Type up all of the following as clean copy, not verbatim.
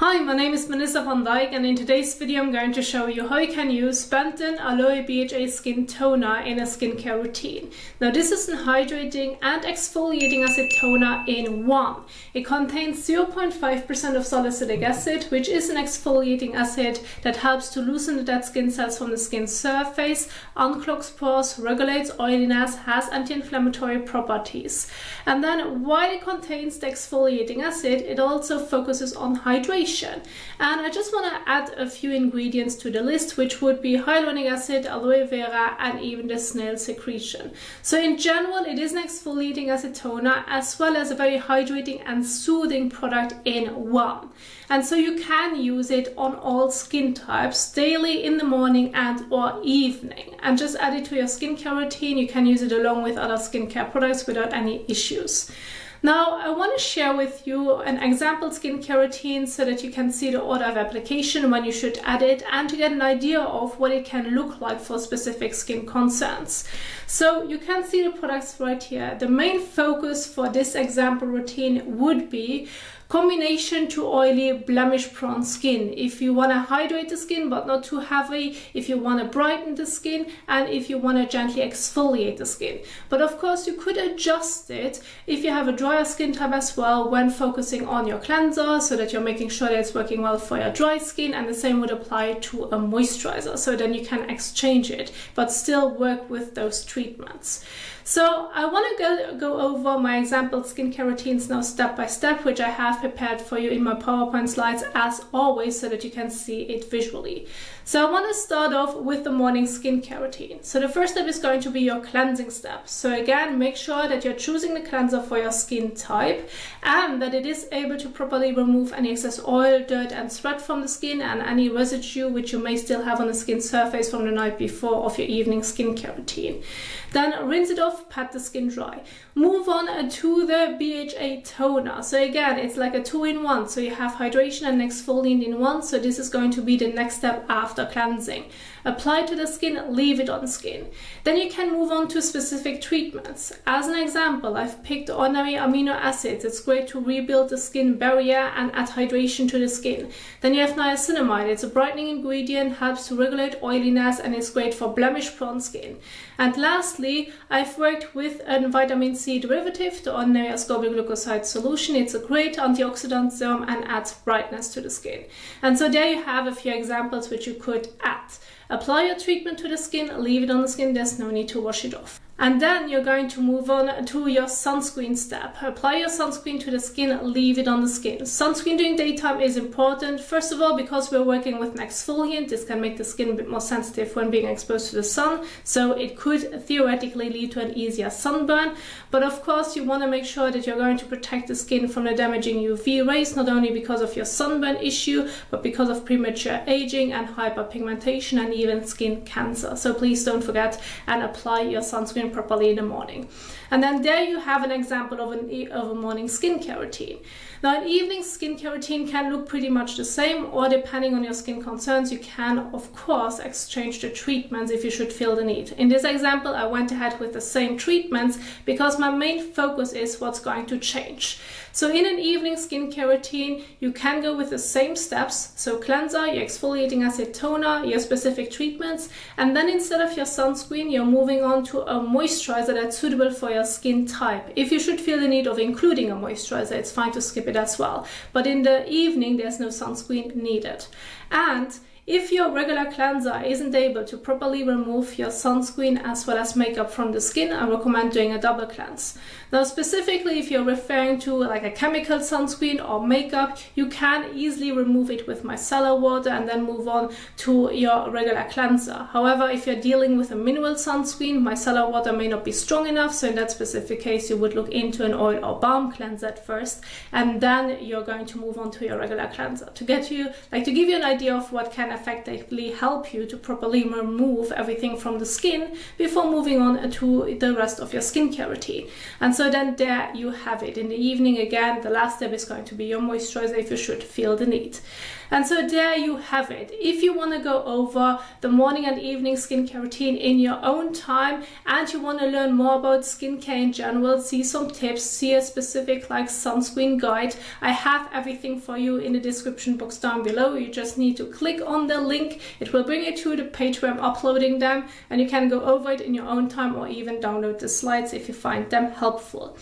Hi, my name is Melissa van Dijk, and in today's video I'm going to show you how you can use Benton Aloe BHA Skin Toner in a skincare routine. Now this is an hydrating and exfoliating acid toner in one. It contains 0.5% of salicylic acid, which is an exfoliating acid that helps to loosen the dead skin cells from the skin surface, unclogs pores, regulates oiliness, has anti-inflammatory properties. And then while it contains the exfoliating acid, it also focuses on hydration. And I just want to add a few ingredients to the list, which would be hyaluronic acid, aloe vera, and even the snail secretion. So in general, it is an exfoliating acid toner as well as a very hydrating and soothing product in one. And so you can use it on all skin types daily, in the morning and or evening, and just add it to your skincare routine. You can use it along with other skincare products without any issues. Now, I want to share with you an example skincare routine so that you can see the order of application, when you should add it, and to get an idea of what it can look like for specific skin concerns. So you can see the products right here. The main focus for this example routine would be combination to oily, blemish-prone skin. If you want to hydrate the skin but not too heavy, if you want to brighten the skin, and if you want to gently exfoliate the skin. But of course you could adjust it if you have a drier skin type as well, when focusing on your cleanser, so that you're making sure that it's working well for your dry skin, and the same would apply to a moisturizer, so then you can exchange it but still work with those treatments. So I want to go over my example skincare routines now step by step, which I have prepared for you in my PowerPoint slides as always, so that you can see it visually. So I want to start off with the morning skincare routine. So the first step is going to be your cleansing step. So again, make sure that you're choosing the cleanser for your skin type and that it is able to properly remove any excess oil, dirt and sweat from the skin, and any residue which you may still have on the skin surface from the night before of your evening skincare routine. Then rinse it off, pat the skin dry. Move on to the BHA toner. So again, it's like a 2-in-1. So you have hydration and exfoliant in one. So this is going to be the next step after cleansing. Apply to the skin, leave it on skin. Then you can move on to specific treatments. As an example, I've picked ordinary amino acids. It's great to rebuild the skin barrier and add hydration to the skin. Then you have niacinamide. It's a brightening ingredient, helps to regulate oiliness, and is great for blemish-prone skin. And lastly, I've worked with a vitamin C derivative, the ordinary ascorbic glucoside solution. It's a great antioxidant serum and adds brightness to the skin. And so there you have a few examples which you could add. Apply your treatment to the skin, leave it on the skin, there's no need to wash it off. And then you're going to move on to your sunscreen step. Apply your sunscreen to the skin, leave it on the skin. Sunscreen during daytime is important. First of all, because we're working with an exfoliant, this can make the skin a bit more sensitive when being exposed to the sun. So it could theoretically lead to an easier sunburn. But of course, you want to make sure that you're going to protect the skin from the damaging UV rays, not only because of your sunburn issue, but because of premature aging and hyperpigmentation and even skin cancer. So please don't forget and apply your sunscreen properly in the morning. And then there you have an example of a morning skincare routine. Now, an evening skincare routine can look pretty much the same, or depending on your skin concerns, you can of course exchange the treatments if you should feel the need. In this example, I went ahead with the same treatments because my main focus is what's going to change. So in an evening skincare routine, you can go with the same steps. So cleanser, your exfoliating acid toner, your specific treatments, and then instead of your sunscreen, you're moving on to a moisturizer that's suitable for your skin type. If you should feel the need of including a moisturizer, it's fine to skip it as well. But in the evening, there's no sunscreen needed. And if your regular cleanser isn't able to properly remove your sunscreen as well as makeup from the skin, I recommend doing a double cleanse. Now, specifically, if you're referring to like a chemical sunscreen or makeup, you can easily remove it with micellar water and then move on to your regular cleanser. However, if you're dealing with a mineral sunscreen, micellar water may not be strong enough. So in that specific case, you would look into an oil or balm cleanser at first, and then you're going to move on to your regular cleanser. To give you an idea of what can effectively help you to properly remove everything from the skin before moving on to the rest of your skincare routine. And so then there you have it. In the evening, again, the last step is going to be your moisturizer if you should feel the need. And so there you have it. If you want to go over the morning and evening skincare routine in your own time, and you want to learn more about skincare in general, see some tips, see a specific like sunscreen guide, I have everything for you in the description box down below. You just need to click on the link. It will bring you to the page where I'm uploading them, and you can go over it in your own time or even download the slides if you find them helpful.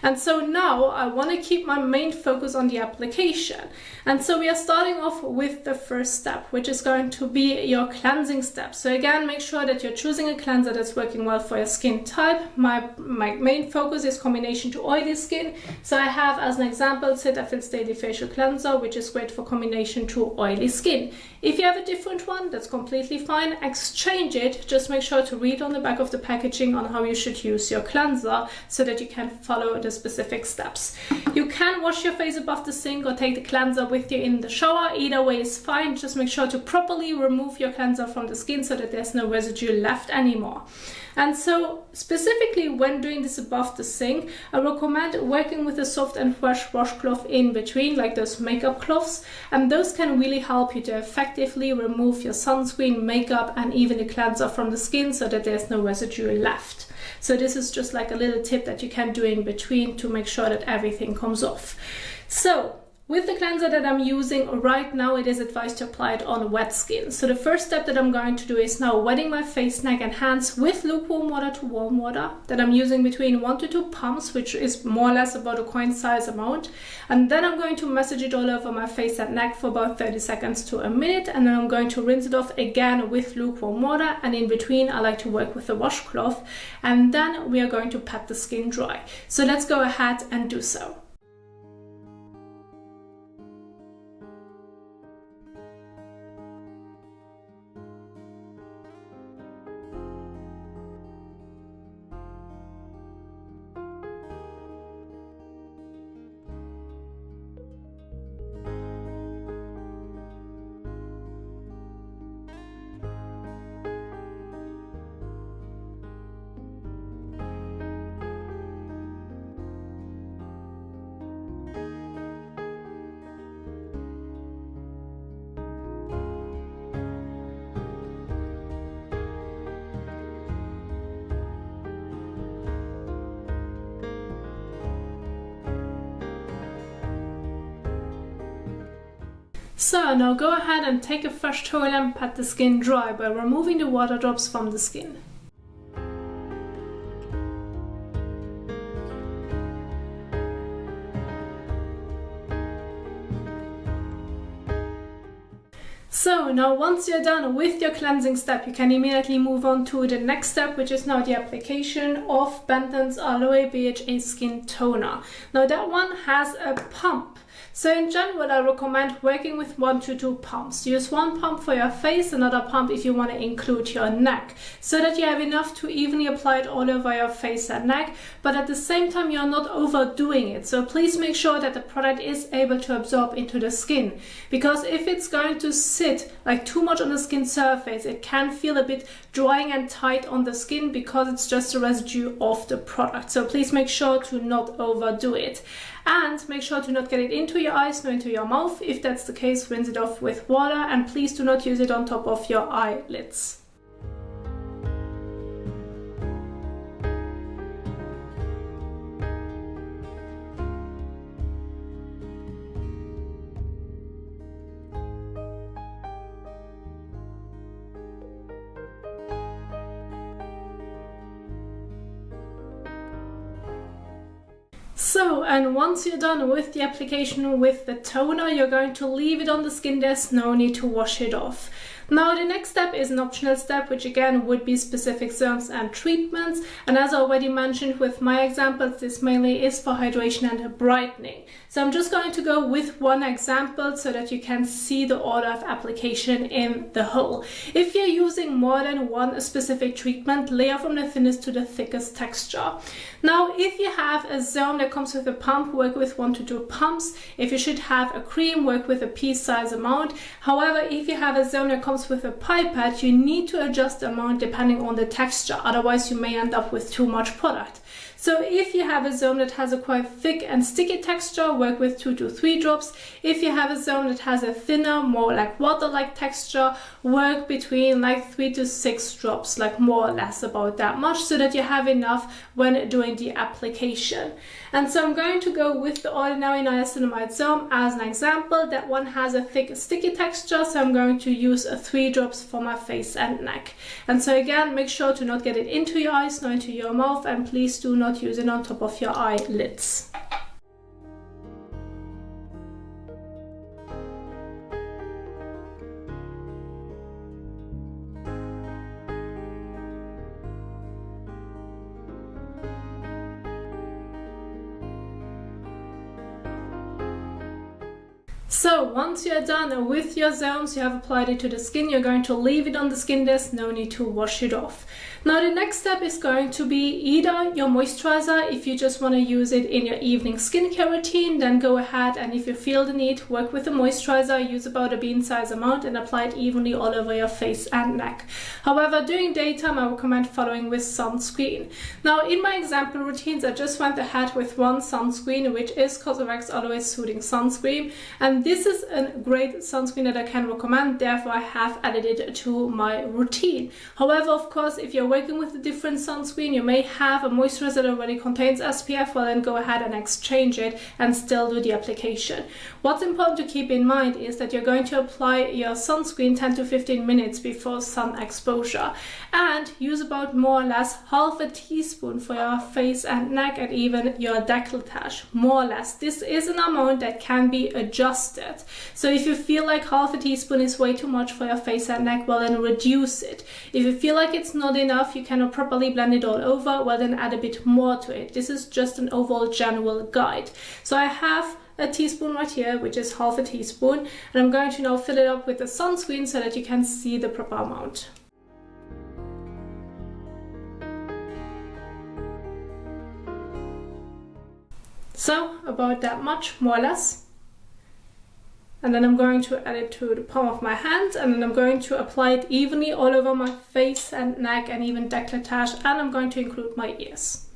And so now I want to keep my main focus on the application. And so we are starting off with the first step, which is going to be your cleansing step. So again, make sure that you're choosing a cleanser that's working well for your skin type. My main focus is combination to oily skin. So I have as an example Cetaphil Daily Facial Cleanser, which is great for combination to oily skin. If you have a different one, that's completely fine. Exchange it. Just make sure to read on the back of the packaging on how you should use your cleanser so that you can follow the specific steps. You can wash your face above the sink or take the cleanser with you in the shower. Either way is fine. Just make sure to properly remove your cleanser from the skin so that there's no residue left anymore. And so specifically when doing this above the sink, I recommend working with a soft and fresh washcloth in between, like those makeup cloths, and those can really help you to effectively remove your sunscreen, makeup, and even the cleanser from the skin so that there's no residue left. So this is just like a little tip that you can do in between to make sure that everything comes off. So with the cleanser that I'm using right now, it is advised to apply it on wet skin. So the first step that I'm going to do is now wetting my face, neck and hands with lukewarm water to warm water that I'm using between 1 to 2 pumps, which is more or less about a coin size amount. And then I'm going to massage it all over my face and neck for about 30 seconds to a minute. And then I'm going to rinse it off again with lukewarm water. And in between, I like to work with a washcloth. And then we are going to pat the skin dry. So let's go ahead and do so. So now go ahead and take a fresh towel and pat the skin dry by removing the water drops from the skin. So now once you're done with your cleansing step, you can immediately move on to the next step, which is now the application of Benton's Aloe BHA Skin Toner. Now that one has a pump. So in general, I recommend working with 1 to 2 pumps. Use one pump for your face, another pump if you want to include your neck, so that you have enough to evenly apply it all over your face and neck, but at the same time you're not overdoing it. So please make sure that the product is able to absorb into the skin, because if it's going to sit like too much on the skin surface, it can feel a bit drying and tight on the skin because it's just a residue of the product. So please make sure to not overdo it. And make sure to not get it into your eyes nor into your mouth. If that's the case, rinse it off with water, and please do not use it on top of your eyelids. So, and once you're done with the application with the toner, you're going to leave it on the skin. There's no need to wash it off. Now the next step is an optional step, which again would be specific serums and treatments, and as I already mentioned with my examples, this mainly is for hydration and brightening. So I'm just going to go with one example so that you can see the order of application in the whole. If you're using more than one specific treatment, layer from the thinnest to the thickest texture. Now if you have a serum that comes with a pump, work with 1 to 2 pumps. If you should have a cream, work with a pea size amount. However, if you have a serum that comes with a pipette, you need to adjust the amount depending on the texture, otherwise you may end up with too much product. So if you have a serum that has a quite thick and sticky texture, work with 2 to 3 drops. If you have a serum that has a thinner, more like water-like texture, work between like 3 to 6 drops, like more or less about that much, so that you have enough when doing the application. And so I'm going to go with the ordinary niacinamide serum as an example. That one has a thick, sticky texture, so I'm going to use 3 drops for my face and neck. And so again, make sure to not get it into your eyes, nor into your mouth, and please do not use it on top of your eyelids. So once you're done with your serums, you have applied it to the skin, you're going to leave it on the skin. There's no need to wash it off. Now the next step is going to be either your moisturizer. If you just want to use it in your evening skincare routine, then go ahead, and if you feel the need, work with the moisturizer, use about a bean size amount and apply it evenly all over your face and neck. However, during daytime I recommend following with sunscreen. Now in my example routines, I just went ahead with one sunscreen, which is COSRX Always Soothing Sunscreen, and this is a great sunscreen that I can recommend, therefore I have added it to my routine. However, of course, if you're working with a different sunscreen, you may have a moisturizer that already contains SPF, well then go ahead and exchange it and still do the application. What's important to keep in mind is that you're going to apply your sunscreen 10 to 15 minutes before sun exposure, and use about more or less half a teaspoon for your face and neck and even your décolletage, more or less. This is an amount that can be adjusted. So if you feel like half a teaspoon is way too much for your face and neck, well then reduce it. If you feel like it's not enough, you cannot properly blend it all over, well then add a bit more to it. This is just an overall general guide. So I have a teaspoon right here, which is half a teaspoon, and I'm going to now fill it up with the sunscreen so that you can see the proper amount. So about that much, more or less. And then I'm going to add it to the palm of my hand, and then I'm going to apply it evenly all over my face and neck and even décolletage, and I'm going to include my ears.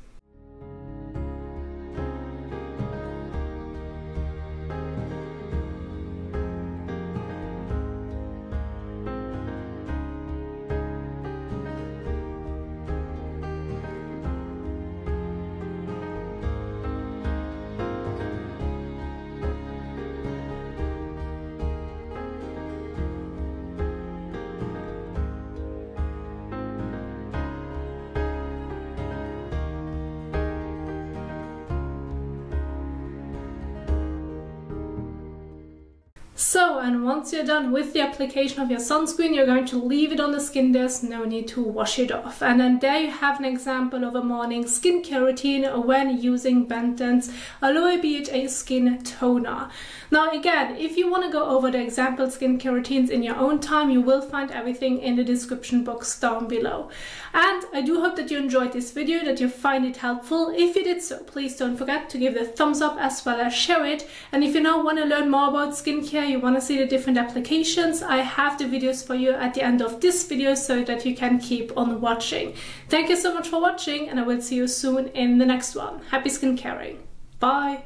So, and once you're done with the application of your sunscreen, you're going to leave it on the skin. There's no need to wash it off. And then there you have an example of a morning skincare routine when using Benton's Aloe BHA Skin Toner. Now again, if you want to go over the example skincare routines in your own time, you will find everything in the description box down below. And I do hope that you enjoyed this video, that you find it helpful. If you did so, please don't forget to give it a thumbs up as well as share it. And if you now want to learn more about skincare, you want to see the different applications, I have the videos for you at the end of this video so that you can keep on watching. Thank you so much for watching, and I will see you soon in the next one. Happy skincaring. Bye.